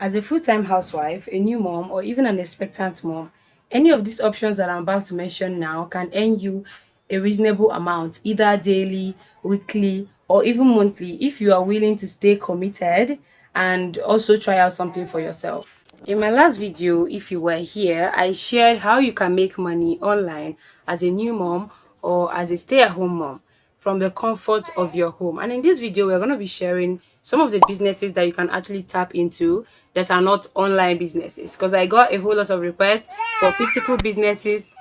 As a full-time housewife, a new mom, or even an expectant mom, any of these options that I'm about to mention now can earn you a reasonable amount, either daily, weekly, or even monthly, if you are willing to stay committed and also try out something for yourself. In my last video, if you were here, I shared how you can make money online as a new mom or as a stay-at-home mom from the comfort of your home. And in this video, we're going to be sharing some of the businesses that you can actually tap into that are not online businesses, because I got a whole lot of requests for physical businesses,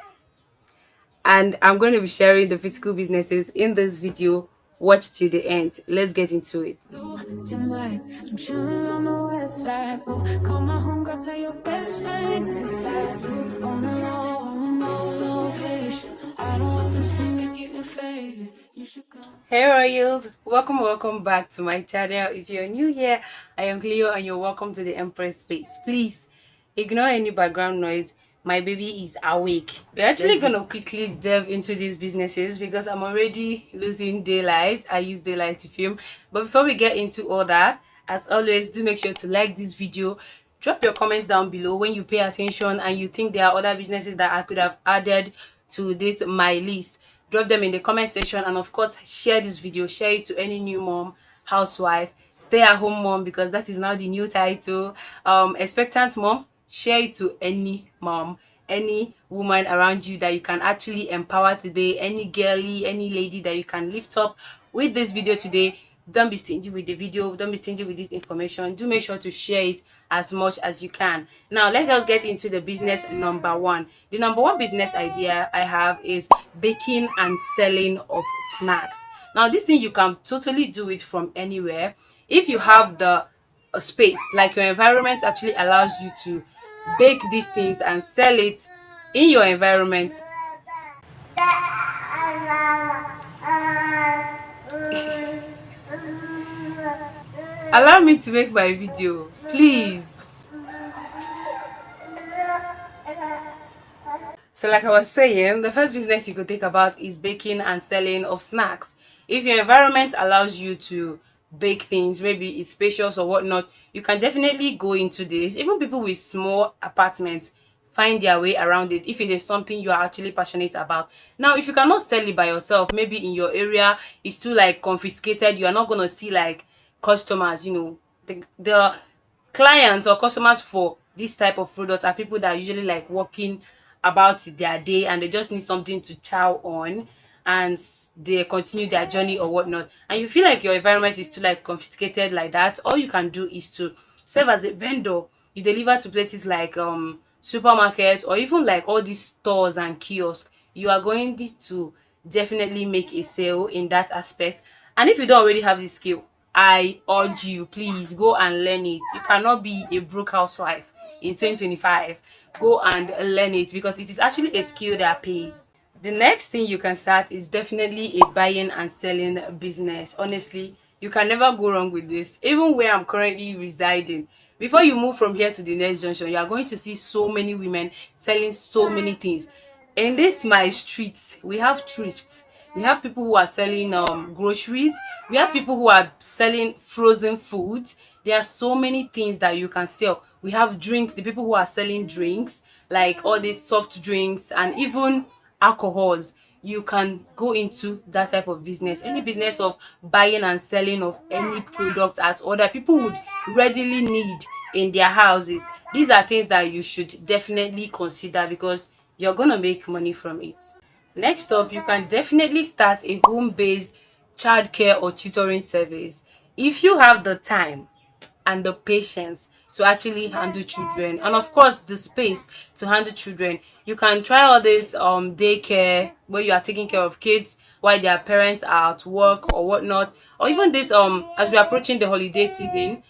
and I'm going to be sharing the physical businesses in this video. Watch till the end. Let's get into it. Tonight, I'm chilling on the west side. Oh, call my homegirl, tell your best friend. Besides, on the low, no location. I don't want them seeing me getting faded. You should come. Hey Royals, welcome back to my channel. If you're new here, I am Cleo and you're welcome to the Empress Space. Please ignore any background noise. My baby is awake. We're actually gonna quickly delve into these businesses because I'm already losing daylight. I use daylight to film. But before we get into all that, as always, do make sure to like this video. Drop your comments down below when you pay attention and you think there are other businesses that I could have added to this my list. Drop them in the comment section, and of course share this video. Share it to any new mom, housewife, stay-at-home mom, because that is now the new title, expectant mom. Share it to any mom, any woman around you that you can actually empower today, any girly, any lady that you can lift up with this video today. Don't be stingy with the video, don't be stingy with this information. Do make sure to share it as much as you can. Now let's just get into the business number one. The number one business idea I have is baking and selling of snacks. Now this thing, you can totally do it from anywhere if you have the space, like your environment actually allows you to bake these things and sell it in your environment. Allow me to make my video, please. So like I was saying, the first business you could think about is baking and selling of snacks. If your environment allows you to bake things, maybe it's spacious or whatnot, you can definitely go into this. Even people with small apartments find their way around it if it is something you are actually passionate about. Now, if you cannot sell it by yourself, maybe in your area it's too like confiscated, you are not going to see like customers, the clients or customers for this type of product are people that are usually like working about their day and they just need something to chow on, and they continue their journey or whatnot, and you feel like your environment is too like confiscated like that. All you can do is to serve as a vendor. You deliver to places like supermarkets or even like all these stores and kiosks. You are going to definitely make a sale in that aspect. And if you don't already have this skill, I urge you, please go and learn it. You cannot be a broke housewife in 2025. Go and learn it because it is actually a skill that pays. The next thing you can start is definitely a buying and selling business. Honestly, you can never go wrong with this. Even where I'm currently residing, before you move from here to the next junction, you are going to see so many women selling so many things. In this my street, we have thrifts. We have people who are selling groceries. We have people who are selling frozen food. There are so many things that you can sell. We have drinks, the people who are selling drinks, like all these soft drinks and even alcohols. You can go into that type of business, any business of buying and selling of any product at all that people would readily need in their houses. These are things that you should definitely consider because you're gonna make money from it. Next up, you can definitely start a home-based childcare or tutoring service. If you have the time and the patience to actually handle children, and of course the space to handle children, you can try all this daycare where you are taking care of kids while their parents are at work or whatnot, or even this as we're approaching the holiday season,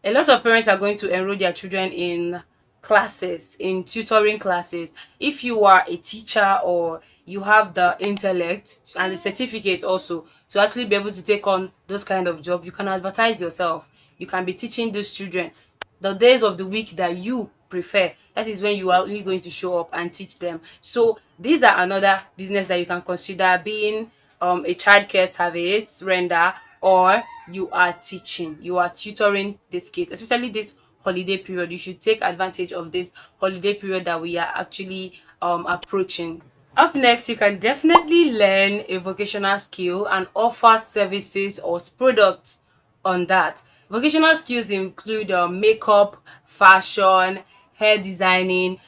a lot of parents are going to enroll their children in classes, in tutoring classes. If you are a teacher or you have the intellect and the certificate also to actually be able to take on those kind of jobs, you can advertise yourself. You can be teaching these children the days of the week that you prefer. That is when you are only going to show up and teach them. So these are another business that you can consider, being a childcare service render, or you are teaching, you are tutoring these kids, especially these holiday period. You should take advantage of this holiday period that we are actually approaching. Up next, you can definitely learn a vocational skill and offer services or products on that. Vocational skills include makeup, fashion, hair designing,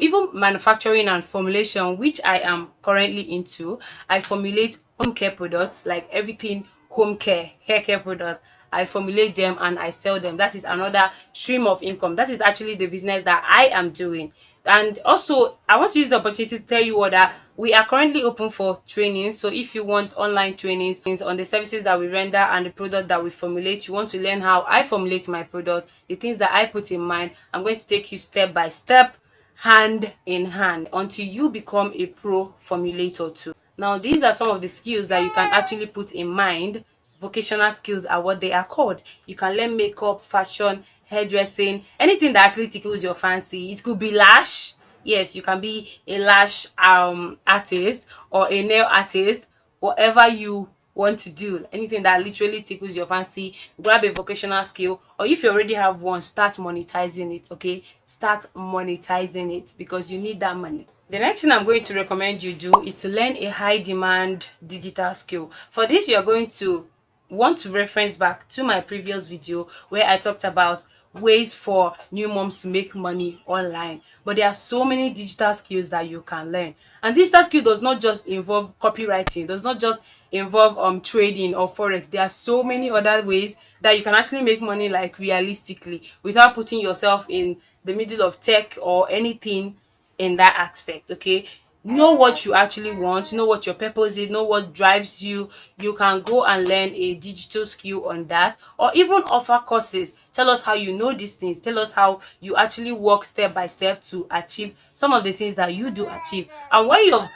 even manufacturing and formulation, which I am currently into. I formulate home care products, like everything home care, hair care products. I formulate them and I sell them. That is another stream of income. That is actually the business that I am doing. And also, I want to use the opportunity to tell you all that we are currently open for training. So if you want online trainings on the services that we render and the product that we formulate, you want to learn how I formulate my product, the things that I put in mind, I'm going to take you step by step, hand in hand, until you become a pro formulator too. Now, these are some of the skills that you can actually put in mind. Vocational skills are what they are called. You can learn makeup, fashion, hairdressing, anything that actually tickles your fancy. It could be lash. Yes, you can be a lash artist or a nail artist, whatever you want to do, anything that literally tickles your fancy. Grab a vocational skill, or if you already have one, start monetizing it. Okay, start monetizing it because you need that money. The next thing I'm going to recommend you do is to learn a high demand digital skill. For this, you are going to want to reference back to my previous video where I talked about ways for new moms to make money online. But there are so many digital skills that you can learn. And digital skill does not just involve copywriting, does not just involve trading or forex. There are so many other ways that you can actually make money, like realistically, without putting yourself in the middle of tech or anything in that aspect. Okay, know what you actually want, know what your purpose is, know what drives you. You can go and learn a digital skill on that, or even offer courses. Tell us how you know these things, tell us how you actually work step by step to achieve some of the things that you do achieve. And when your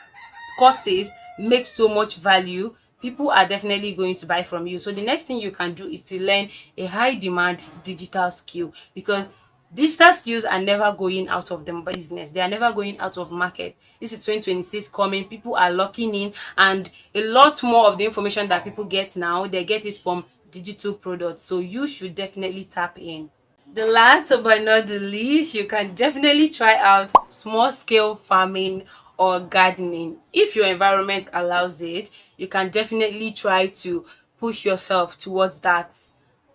courses make so much value, people are definitely going to buy from you. So the next thing you can do is to learn a high demand digital skill, because digital skills are never going out of the business, they are never going out of market. This is 2026 coming, people are locking in, and a lot more of the information that people get now, they get it from digital products. So you should definitely tap in. The last but not the least, you can definitely try out small scale farming or gardening. If your environment allows it, you can definitely try to push yourself towards that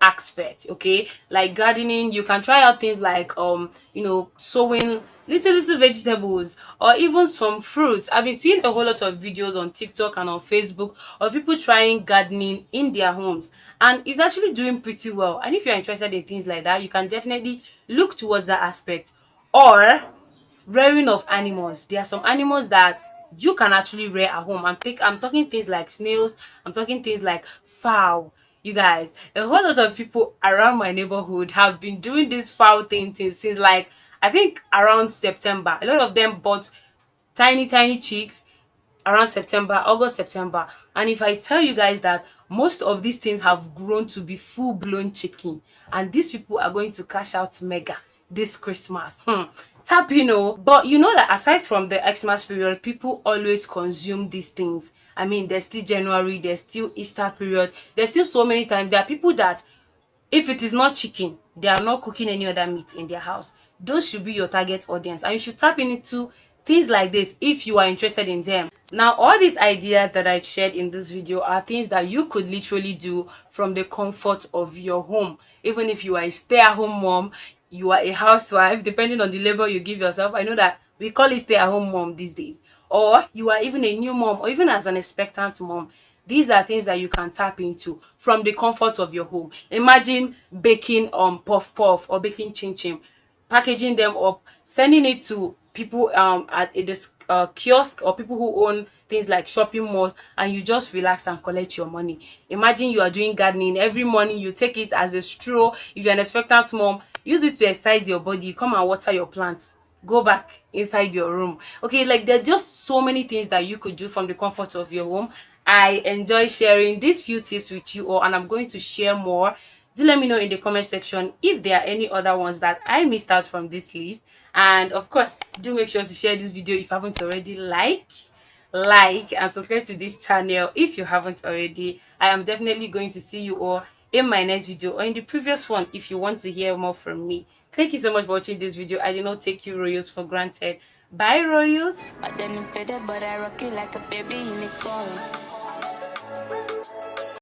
aspect. Okay, like gardening, you can try out things like sowing little vegetables or even some fruits. I've been seeing a whole lot of videos on TikTok and on Facebook of people trying gardening in their homes, and it's actually doing pretty well. And if you're interested in things like that, you can definitely look towards that aspect. Or rearing of animals. There are some animals that you can actually rear at home. I'm talking things like snails, I'm talking things like fowl. You guys, a whole lot of people around my neighborhood have been doing this fowl thing since, like, I think around September. A lot of them bought tiny chicks around September, August, September. And if I tell you guys that most of these things have grown to be full-blown chicken, and these people are going to cash out mega this Christmas. Tap, but you know that aside from the Xmas period, people always consume these things. I mean, there's still January, there's still Easter period, there's still so many times. There are people that if it is not chicken, they are not cooking any other meat in their house. Those should be your target audience, and you should tap into things like this if you are interested in them. Now, all these ideas that I shared in this video are things that you could literally do from the comfort of your home. Even if you are a stay-at-home mom, you are a housewife, depending on the label you give yourself. I know that we call it stay-at-home mom these days. Or you are even a new mom, or even as an expectant mom. These are things that you can tap into from the comfort of your home. Imagine baking puff puff or baking chin chin, packaging them up, sending it to people at this kiosk, or people who own things like shopping malls, and you just relax and collect your money. Imagine you are doing gardening every morning, you take it as a stroll. If you're an expectant mom, use it to exercise your body, come and water your plants, go back inside your room. Okay, like there are just so many things that you could do from the comfort of your home. I enjoy sharing these few tips with you all, and I'm going to share more. Do let me know in the comment section if there are any other ones that I missed out from this list. And of course, do make sure to share this video if you haven't already. Like and subscribe to this channel if you haven't already. I am definitely going to see you all in my next video, or in the previous one if you want to hear more from me. Thank you so much for watching this video. I did not take you royals for granted. Bye, royals. But then I'm faded, but I rock it like a baby in a car.